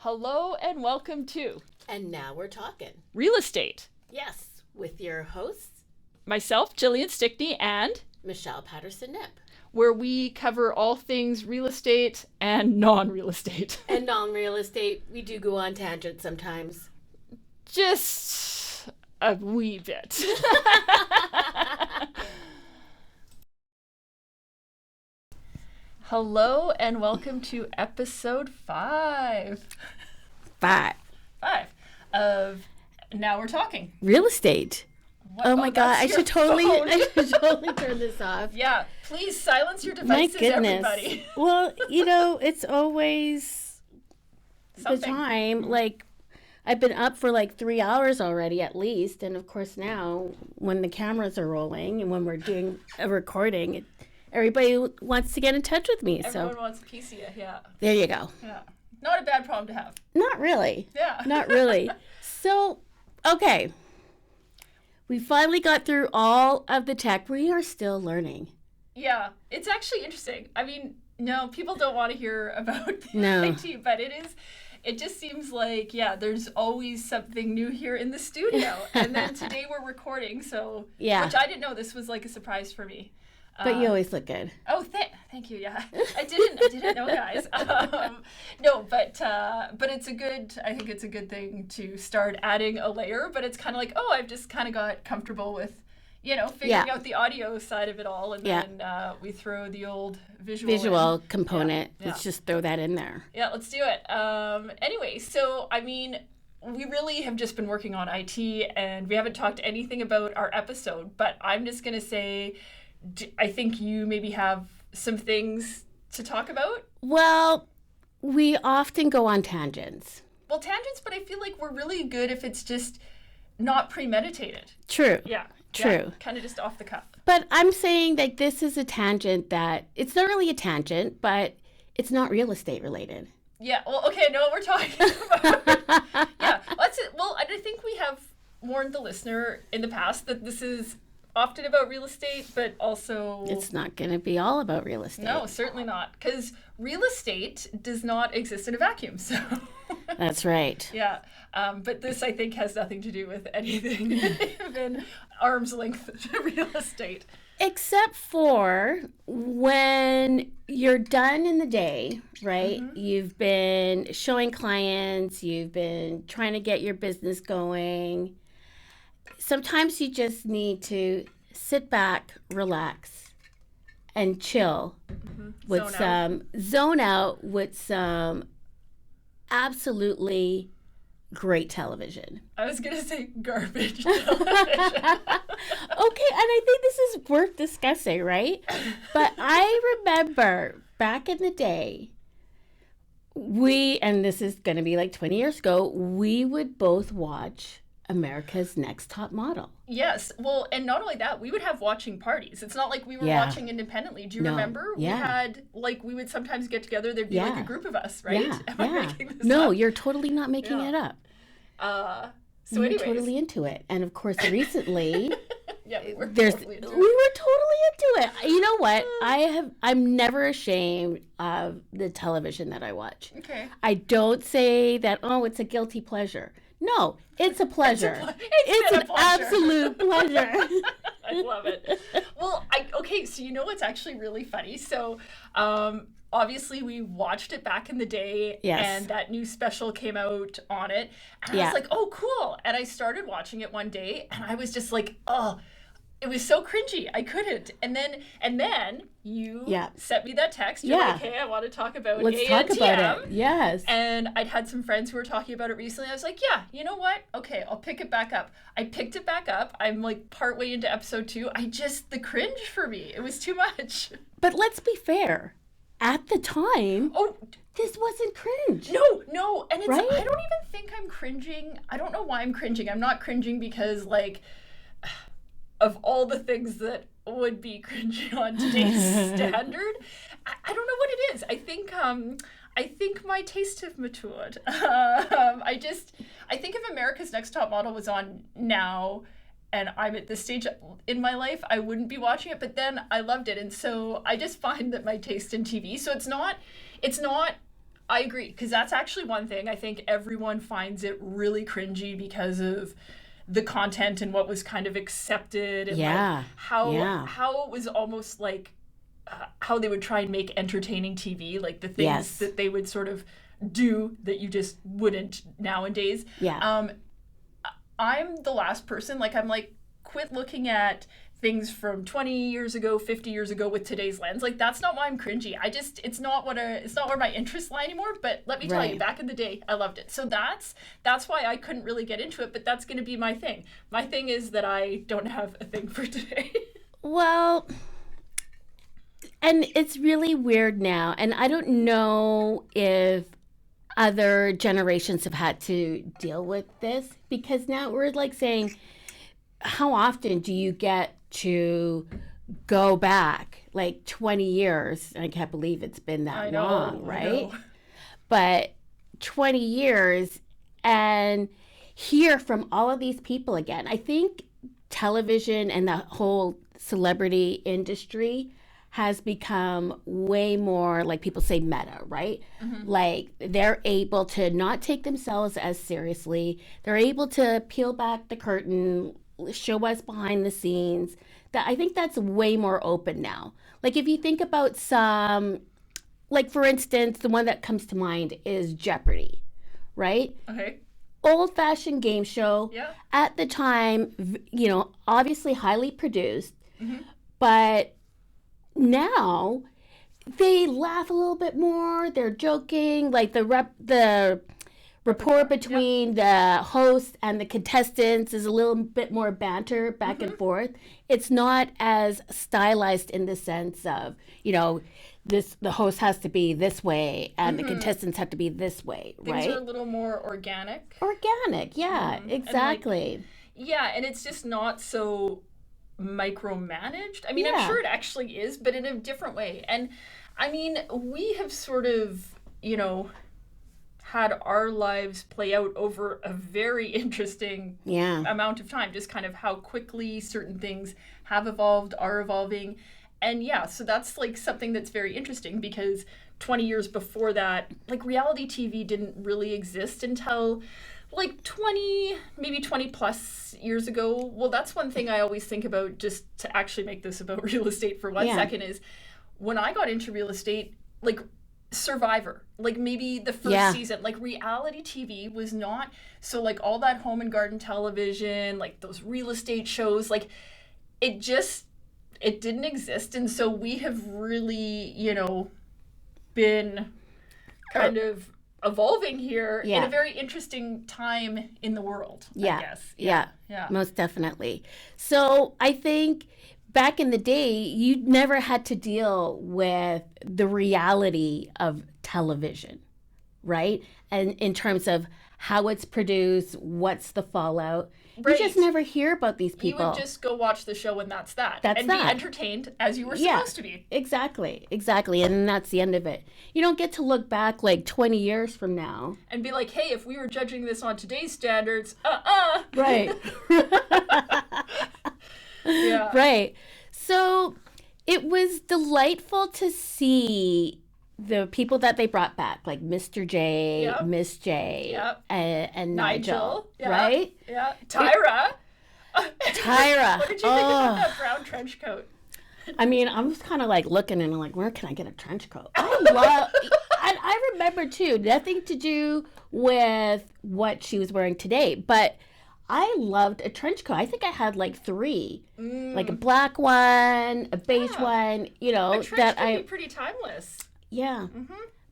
Hello and welcome to And now we're talking. Real Estate. Yes, with your hosts, Myself, Gillian Stickney, and Michelle Patterson-Knipp. where we cover all things real estate and non-real estate. And non-real estate, we do go on tangents sometimes. Just a wee bit. Hello and welcome to episode 5 of Now We're Talking. Real estate. What? Oh my God, I that's should your totally phone. turn this off. Yeah, please silence your My devices, goodness. everybody. Well, it's always the time. Like, I've been up for like 3 hours already at least. And of course now, when the cameras are rolling and when we're doing a recording, everybody wants to get in touch with me. Everyone wants a piece of you, yeah. There you go. Yeah. Not a bad problem to have. Not really. Yeah. Not really. So, okay. We finally got through all of the tech. We are still learning. Yeah. It's actually interesting. I mean, no, people don't want to hear about No. IT, but it just seems like, yeah, there's always something new here in the studio. And then today we're recording, so, Yeah. which I didn't know. This was like a surprise for me. But you always look good. Oh, thank you. Yeah, I didn't know, guys. No, but it's I think it's a good thing to start adding a layer. But it's kind of like, oh, I've just kind of got comfortable with, figuring out the audio side of it all, and then we throw the old visual in. component. Yeah. Let's just throw that in there. Yeah, let's do it. Anyway, so I mean, we really have just been working on IT, and we haven't talked anything about our episode. But I'm just gonna say, I think you maybe have some things to talk about. Well, we often go on tangents. Well, tangents, but I feel like we're really good if it's just not premeditated. True. Yeah. True. Yeah, kind of just off the cuff. But I'm saying that this is a tangent that, it's not really a tangent, but it's not real estate related. Yeah. Well, okay, I know what we're talking about. Yeah. That's it. Well, I think we have warned the listener in the past that this is often about real estate, but also It's not going to be all about real estate. No, certainly not, because real estate does not exist in a vacuum. So That's right. yeah, but this I think has nothing to do with anything even arm's length to real estate. Except for when you're done in the day, right? Mm-hmm. You've been showing clients, you've been trying to get your business going. Sometimes you just need to sit back, relax, and chill with zone out with some absolutely great television. I was gonna say garbage television. Okay, and I think this is worth discussing, right? But I remember back in the day, and this is going to be like 20 years ago, we would both watch America's Next Top Model. Yes. Well, and not only that, we would have watching parties. It's not like we were watching independently. Do you remember? Yeah. We had, we would sometimes get together. There'd be like a group of us, right? Yeah. Am I making this No, up? you're totally not making it up. So You're anyways. totally into it. And of course, recently, Yeah, we were we totally into were it. totally into it. You know what? I'm never ashamed of the television that I watch. Okay. I don't say that, oh, it's a guilty pleasure. No, it's a pleasure. It's been a an pleasure. absolute pleasure. I love it. Well, okay, so you know what's actually really funny? So, obviously we watched it back in the day, Yes. and that new special came out on it, and I was like, oh, cool. And I started watching it one day, and I was just like, oh, it was so cringy. I couldn't. And then you sent me that text. You're like, hey, I want to talk about Let's ANTM. talk about it. Yes. And I'd had some friends who were talking about it recently. I was like, yeah, you know what? Okay, I'll pick it back up. I picked it back up. I'm like partway into episode 2. The cringe for me, it was too much. But let's be fair. At the time, this wasn't cringe. No. And it's, right? I don't even think I'm cringing. I don't know why I'm cringing. I'm not cringing because, of all the things that would be cringy on today's standard, I don't know what it is. I think my tastes have matured. I think if America's Next Top Model was on now, and I'm at this stage in my life, I wouldn't be watching it, but then I loved it. And so I just find that my taste in TV, so it's not I agree, because that's actually one thing. I think everyone finds it really cringy because of the content and what was kind of accepted, and like how it was almost like how they would try and make entertaining TV, like the things that they would sort of do that you just wouldn't nowadays. I'm the last person, like, I'm like, quit looking at things from 20 years ago, 50 years ago with today's lens. Like, that's not why I'm cringy. It's not where my interests lie anymore. But let me tell you, back in the day, I loved it. So that's why I couldn't really get into it, but that's going to be my thing. My thing is that I don't have a thing for today. Well, and it's really weird now, and I don't know if other generations have had to deal with this, because now we're like saying, how often do you get to go back like 20 years? I can't believe it's been that long, right? But 20 years and hear from all of these people again. I think television and the whole celebrity industry has become way more, like people say, meta, right? Like, they're able to not take themselves as seriously. They're able to peel back the curtain, show us behind the scenes. That, I think that's way more open now. Like, if you think about some, like, for instance, the one that comes to mind is Jeopardy, right? Okay. Old-fashioned game show. At the time, obviously highly produced, but now they laugh a little bit more. They're joking, like the rapport between the host and the contestants is a little bit more banter back and forth. It's not as stylized in the sense of, the host has to be this way and the contestants have to be this way, right? Things are a little more organic. Yeah, exactly. And it's just not so micromanaged. I mean, I'm sure it actually is, but in a different way. And I mean, we have sort of, had our lives play out over a very interesting amount of time, just kind of how quickly certain things have evolved, are evolving. And so that's like something that's very interesting, because 20 years before that, like, reality TV didn't really exist until like 20 plus years ago. Well, that's one thing I always think about, just to actually make this about real estate for 1 second, is when I got into real estate, like, Survivor, like maybe the first season, like, reality TV was not, so like all that home and garden television, like those real estate shows, like it didn't exist. And so we have really, been kind of evolving here in a very interesting time in the world, I guess. Yeah, most definitely. So I think back in the day, you never had to deal with the reality of television, right? And in terms of how it's produced, what's the fallout. Right. You just never hear about these people. You would just go watch the show and that's that. Be entertained as you were supposed to be. Exactly. And that's the end of it. You don't get to look back like 20 years from now. And be like, hey, if we were judging this on today's standards, Right. Right. So it was delightful to see the people that they brought back, like Mr. J, Miss J, and Nigel, right? Yeah. Tyra. Tyra. What did you think about that brown trench coat? I mean, I was kind of like looking and I'm like, where can I get a trench coat? I remember too, nothing to do with what she was wearing today, but I loved a trench coat. I think I had like 3, like a black one, a beige one, A trench could be pretty timeless. Yeah.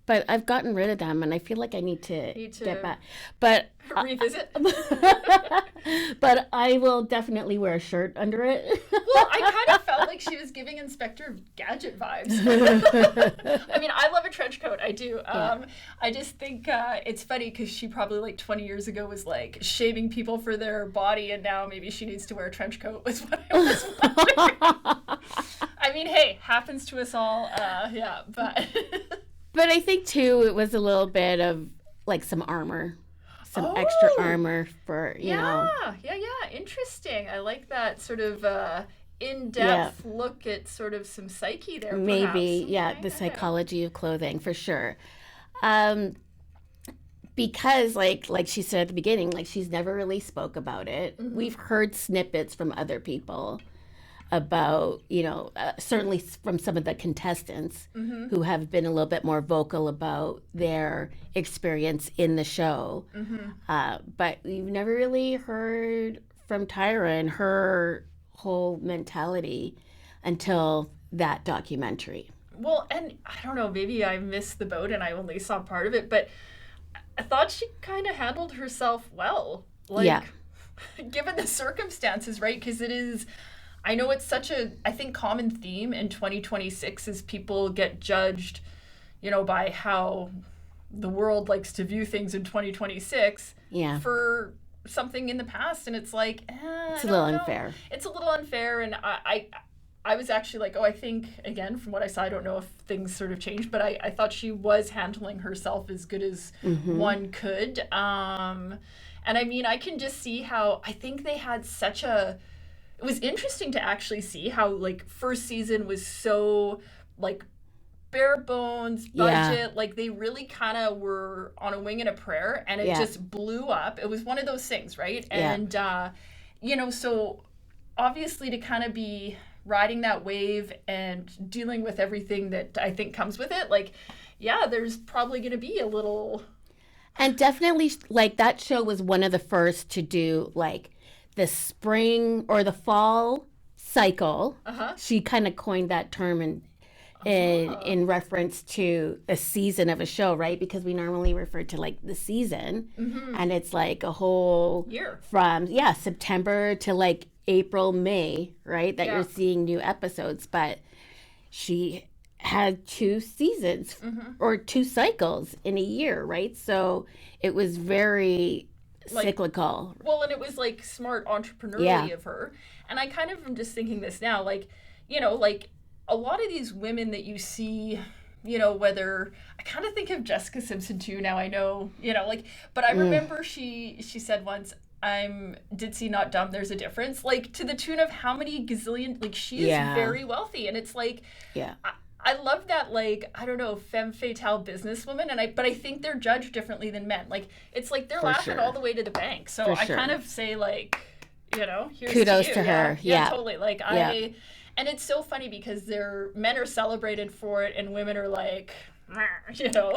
But I've gotten rid of them and I feel like I need to get back. But revisit. But I will definitely wear a shirt under it. Well, I kind of felt like she was giving Inspector Gadget vibes. I mean, I love a trench coat. I do. I just think it's funny because she probably like 20 years ago was like shaming people for their body, and now maybe she needs to wear a trench coat was what I was wondering. I mean, hey, happens to us all. But... But I think, too, it was a little bit of, like, some armor. Some extra armor for, you know. Yeah. Interesting. I like that sort of in-depth look at sort of some psyche there, Maybe, perhaps. the psychology of clothing, for sure. Because like she said at the beginning, like she's never really spoke about it. Mm-hmm. We've heard snippets from other people about, certainly from some of the contestants Mm-hmm. who have been a little bit more vocal about their experience in the show. Mm-hmm. But we've never really heard from Tyra and her whole mentality until that documentary. Well, and I don't know, maybe I missed the boat and I only saw part of it, but I thought she kind of handled herself well. Like, Yeah. given the circumstances, right? Because it is, I know it's such a, I think, common theme in 2026 is people get judged, by how the world likes to view things in 2026 Yeah. for something in the past. And it's like, It's I a little don't know. unfair. It's a little unfair. And I was actually like, I think, again, from what I saw, I don't know if things sort of changed, but I thought she was handling herself as good as one could. And I mean, I can just see how, I think they had it was interesting to actually see how, like, first season was so, like, bare bones budget. Yeah. Like, they really kind of were on a wing and a prayer, and it Yeah. just blew up. It was one of those things, right? Yeah. And, so obviously to kind of be riding that wave and dealing with everything that I think comes with it, like, yeah, there's probably going to be a little. And definitely, like, that show was one of the first to do, like, the spring or the fall cycle. Uh-huh. She kind of coined that term in reference to a season of a show, right? Because we normally refer to, like, the season. And it's, like, a whole Year. from, September to, like, April, May, right? That Yeah. you're seeing new episodes. But she had 2 seasons or 2 cycles in a year, right? So it was very cyclical. Well, and it was like smart entrepreneurially Yeah. of her. And I kind of am just thinking this now, like, like a lot of these women that you see, whether I kind of think of Jessica Simpson too now, I know, but I remember she said once, I'm ditzy, not dumb, there's a difference, like, to the tune of how many gazillion, like, she is Yeah. very wealthy, and it's like, I love that, like, I don't know, femme fatale businesswoman, but I think they're judged differently than men. Like, it's like they're For laughing sure. all the way to the bank. So For I sure. kind of say, like, here's Kudos to you. to her. Yeah. Totally. Like, Yeah. and it's so funny because men are celebrated for it and women are like,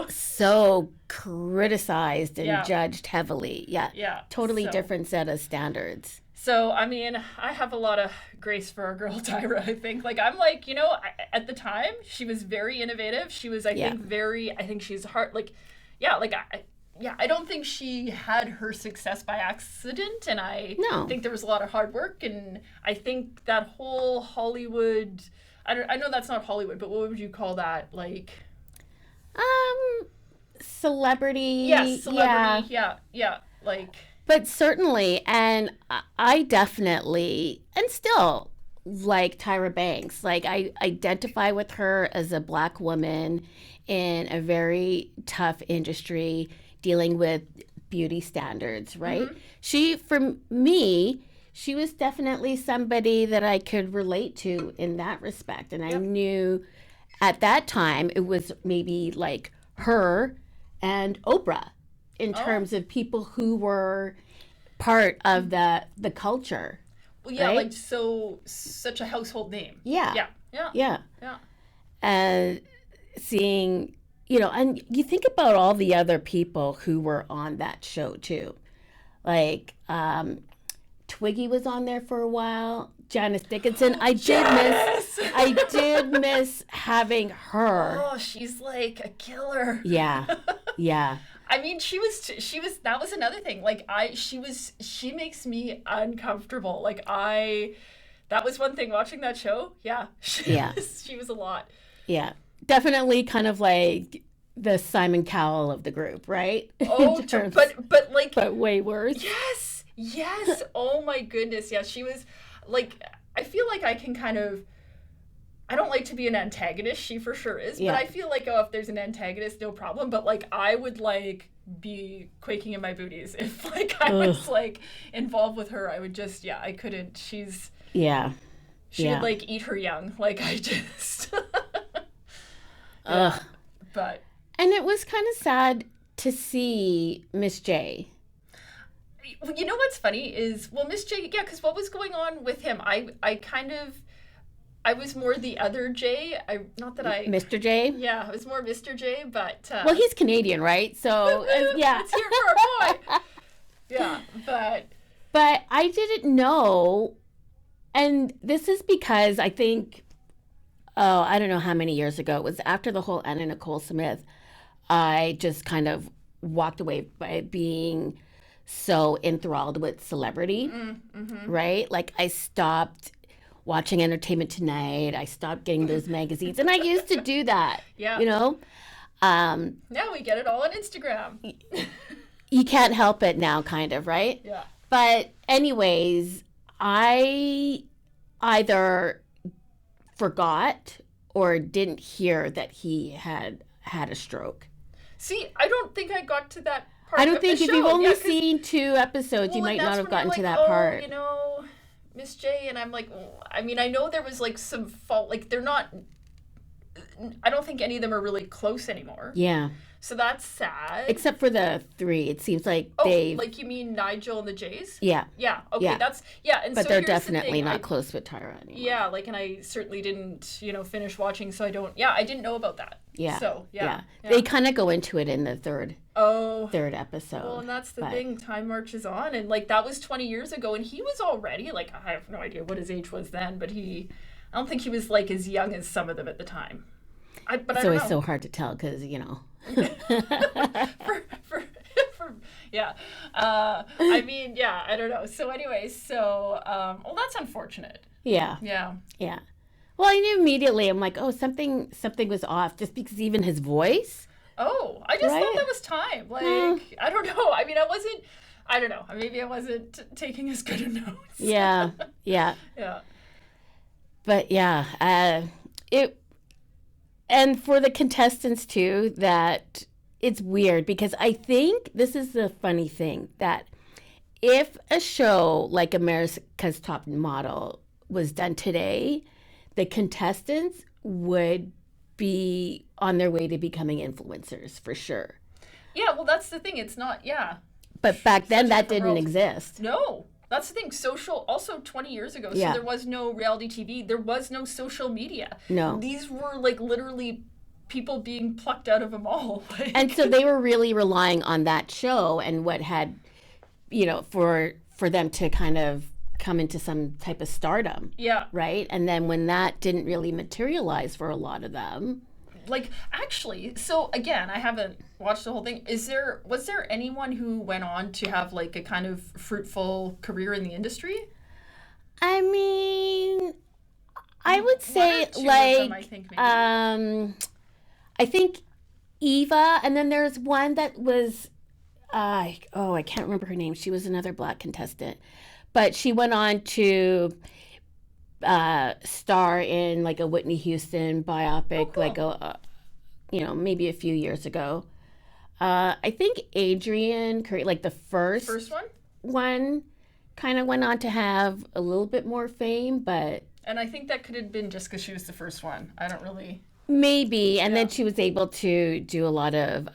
So criticized and Yeah. judged heavily. Yeah. Yeah. Totally So- different set of standards. So, I mean, I have a lot of grace for our girl Tyra, I think. Like, I'm like, at the time, she was very innovative. She was, I think she's hard, like, I don't think she had her success by accident. And I No. think there was a lot of hard work. And I think that whole Hollywood, I know that's not Hollywood, but what would you call that? Like, Celebrity. yes, celebrity. Yeah. Like, But certainly, and I definitely, and still like Tyra Banks. Like, I identify with her as a Black woman in a very tough industry dealing with beauty standards, right? For me, she was definitely somebody that I could relate to in that respect. And I knew at that time it was maybe like her and Oprah in terms of people who were part of the culture. well, yeah, right? like, such a household name. Yeah. Yeah. And seeing, and you think about all the other people who were on that show too. Like, Twiggy was on there for a while. Janice Dickinson. I did miss having her. Oh, she's like a killer. Yeah. I mean, she was, that was another thing. Like, she makes me uncomfortable. Like, that was one thing watching that show. Yeah. She was a lot. Yeah. Definitely kind of like the Simon Cowell of the group, right? Oh, but like, but way worse. Yes. Oh my goodness. Yeah. She was like, I feel like I can kind of, I don't like to be an antagonist. She for sure is. Yeah. But I feel like, if there's an antagonist, no problem. But, like, I would, like, be quaking in my booties if, like, I was, like, involved with her. I would just, I couldn't. She would, like, eat her young. Like, I just. Ugh. But. And it was kind of sad to see Miss J. You know what's funny is, well, Miss J, yeah, because what was going on with him? I was more the other J. Mr. J? Yeah, I was more Mr. J, but... well, he's Canadian, right? So, yeah. It's here for a boy. Yeah, but... But I didn't know, and this is because I think, I don't know how many years ago, it was after the whole Anna Nicole Smith, I just kind of walked away by being so enthralled with celebrity, right? Like, I stopped watching Entertainment Tonight. I stopped getting those magazines. And I used to do that, you know? Now we get it all on Instagram. You can't help it now, kind of, right? Yeah. But anyways, I either forgot or didn't hear that he had a stroke. See, I don't think I got to that part. I don't of think the if show. you've only seen 2 episodes, you might not have gotten to that part. You know, Miss J, and I'm like, I mean, I know there was like some fault. Like, they're not. I don't think any of them are really close anymore. Yeah. So that's sad. Except for the 3, it seems like like you mean Nigel and the Jays? Yeah. Yeah. Okay. Yeah. That's and but so they're here's definitely the thing. not close with Tyra anymore. Yeah, like, and I certainly didn't, finish watching, so I don't. Yeah, I didn't know about that. Yeah. So yeah. They kind of go into it in the third episode. Well, and that's the thing. Time marches on, and like that was 20 years ago, and he was already like, I have no idea what his age was then, but I don't think he was like as young as some of them at the time. It's always so hard to tell because yeah. I mean, yeah, I don't know. So anyway, well, that's unfortunate. Yeah. Yeah. Yeah. Well, I knew immediately. I'm like, oh, something was off, just because even his voice. Oh, I just thought that was time. Like, I don't know. I mean, I don't know. Maybe I wasn't taking as good a notes. Yeah. Yeah. Yeah. But yeah, and for the contestants too, that it's weird because I think this is the funny thing, that if a show like America's Top Model was done today, the contestants would be on their way to becoming influencers for sure. Yeah, well, that's the thing. It's not, But back then that didn't exist. No. That's the thing. Social, also 20 years ago, so there was no reality TV. There was no social media. No. These were like literally people being plucked out of a mall. And so they were really relying on that show and what had, for them to kind of come into some type of stardom. Yeah. Right? And then when that didn't really materialize for a lot of them. Like, actually, so again, I haven't watched the whole thing. Was there anyone who went on to have like a kind of fruitful career in the industry? I mean, I would say like, I think Eva, and then there's one that was, I can't remember her name. She was another Black contestant, but she went on to star in like a Whitney Houston biopic, like maybe a few years ago. I think Adrian Curry, like the first one kind of went on to have a little bit more fame, but... And I think that could have been just because she was the first one. I don't really... Maybe, and then she was able to do a lot of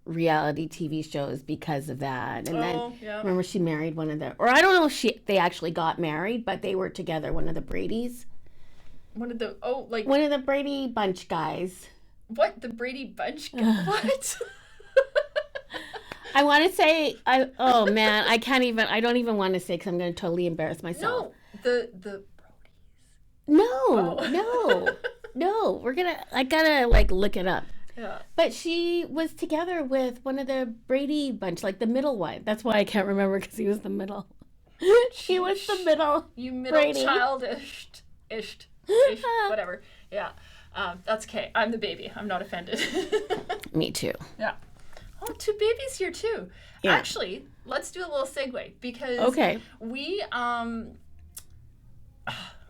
reality TV shows because of that. And then remember she married one of the, or I don't know if they actually got married, but they were together, one of the Bradys. One of the Brady Bunch guys. What? The Brady Bunch guy? What? I want to say, I don't even want to say because I'm going to totally embarrass myself. No, the Brodies. No, I gotta like look it up. Yeah. But she was together with one of the Brady Bunch, like the middle one. That's why I can't remember, because he was the middle. She was the middle. You middle Brady. childish, whatever. Yeah. That's okay. I'm the baby. I'm not offended. Me too. Yeah. Oh, 2 babies here too. Yeah. Actually, let's do a little segue because we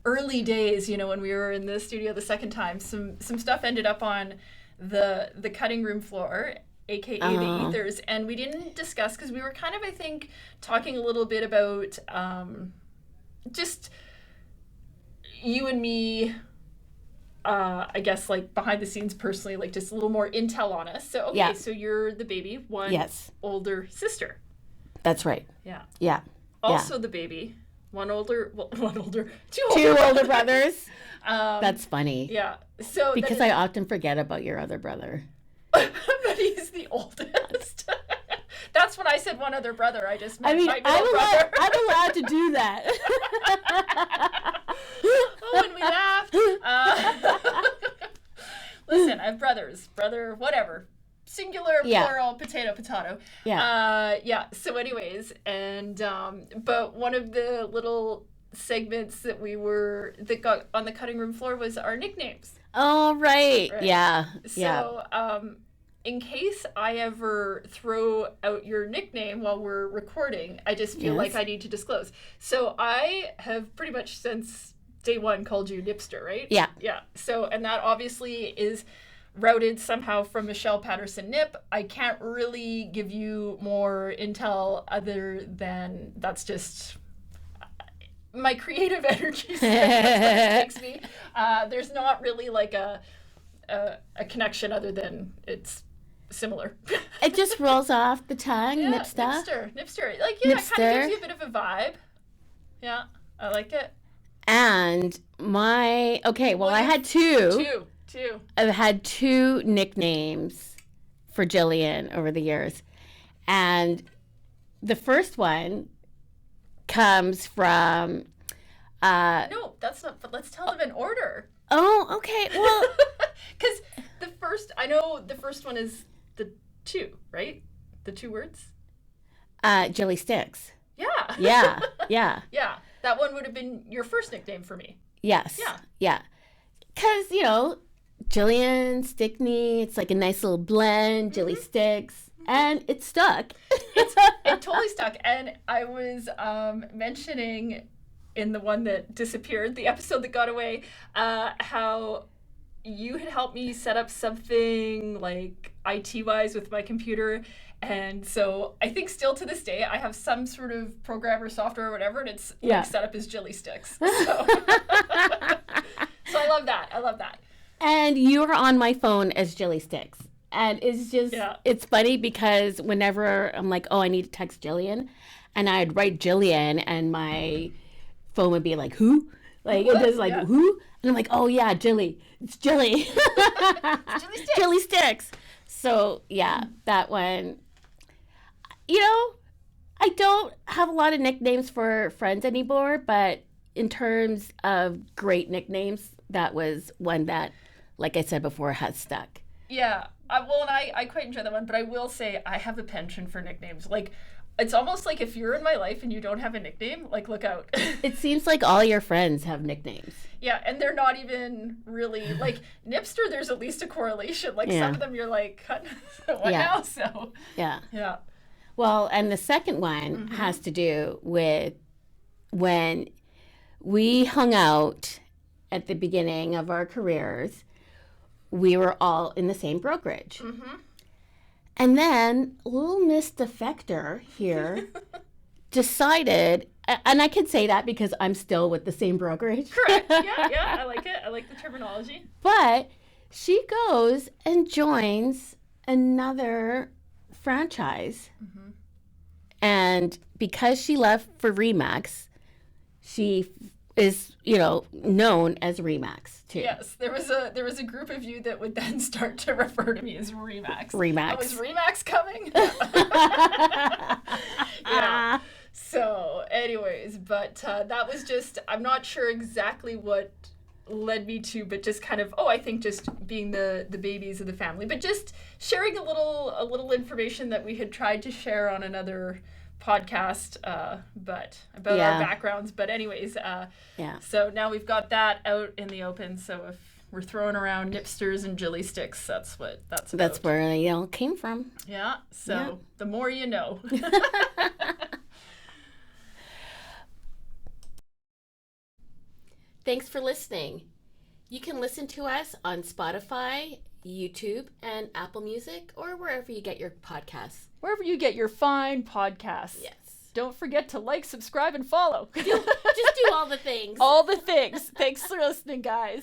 early days, when we were in the studio the second time, some stuff ended up on the cutting room floor, aka the ethers, and we didn't discuss because we were kind of, I think, talking a little bit about just you and me I guess like behind the scenes personally, like just a little more intel on us. So, okay, so you're the baby, one older sister. That's right. Yeah. Yeah. Also the baby, two older brothers. That's funny. Yeah. So because I often forget about your other brother. But he's the oldest. That's when I said one other brother. I just meant my middle brother. I'm allowed to do that. And we laughed. Listen, I have brothers. Brother, whatever. Singular, plural, potato. Yeah. So anyways, and but one of the little segments that got on the cutting room floor was our nicknames. Oh, right. Yeah. So, in case I ever throw out your nickname while we're recording, I just feel like I need to disclose. So I have pretty much since day one called you Nipster, right? Yeah. Yeah. So, and that obviously is routed somehow from Michelle Patterson Nip. I can't really give you more intel other than that's just my creative energy makes me. There's not really like a connection other than it's similar. It just rolls off the tongue. Nipster. Like, yeah, Nipster. It kind of gives you a bit of a vibe. Yeah, I like it. And I had two. I've had two nicknames for Gillian over the years. And the first one comes from... no, that's not... But let's tell them in order. Oh, okay. Well... Because the first one is the two, right? The two words? Jilly Sticks. Yeah. Yeah. Yeah. That one would have been your first nickname for me. Yes. Yeah. Because, Gillian, Stickney, it's like a nice little blend, Jilly Sticks, and it stuck. It totally stuck. And I was mentioning in the one that disappeared, the episode that got away, how you had helped me set up something like IT-wise with my computer. And so I think still to this day, I have some sort of program or software or whatever, and it's like set up as Jilly Sticks. So, so I love that. And you are on my phone as Jilly Sticks. And it's just, it's funny because whenever I'm like, oh, I need to text Gillian, and I'd write Gillian, and my phone would be like, who? Like, it was like, who? And I'm like, oh, yeah, Jilly. It's Jilly. Jilly Sticks. Jilly Sticks. So, yeah, that one. I don't have a lot of nicknames for friends anymore, but in terms of great nicknames, that was one that, like I said before, has stuck. Yeah. Well, and I quite enjoy that one, but I will say I have a penchant for nicknames. Like, it's almost like if you're in my life and you don't have a nickname, like, look out. It seems like all your friends have nicknames. Yeah, and they're not even really, like, Nipster, there's at least a correlation. Like, some of them you're like, what now? So, yeah. Well, and the second one has to do with when we hung out at the beginning of our careers, we were all in the same brokerage. And then little Miss Defector here decided, and I can say that because I'm still with the same brokerage. Correct. Yeah, I like it. I like the terminology. But she goes and joins another franchise. And because she left for Remax, she is, known as Remax too. Yes, there was a group of you that would then start to refer to me as Remax. Remax. Oh, was Remax coming? Yeah. So, anyways, but that was just, I'm not sure exactly what led me to, but just kind of, I think just being the babies of the family, but just sharing a little information that we had tried to share on another podcast, but about our backgrounds. But anyways, so now we've got that out in the open. So if we're throwing around Nipsters and Jilly Sticks, that's what that's about. That's where it all came from. Yeah. So the more you know. Thanks for listening. You can listen to us on Spotify, YouTube, and Apple Music, or wherever you get your podcasts. Wherever you get your fine podcasts. Yes. Don't forget to like, subscribe, and follow. Just do all the things. All the things. Thanks for listening, guys.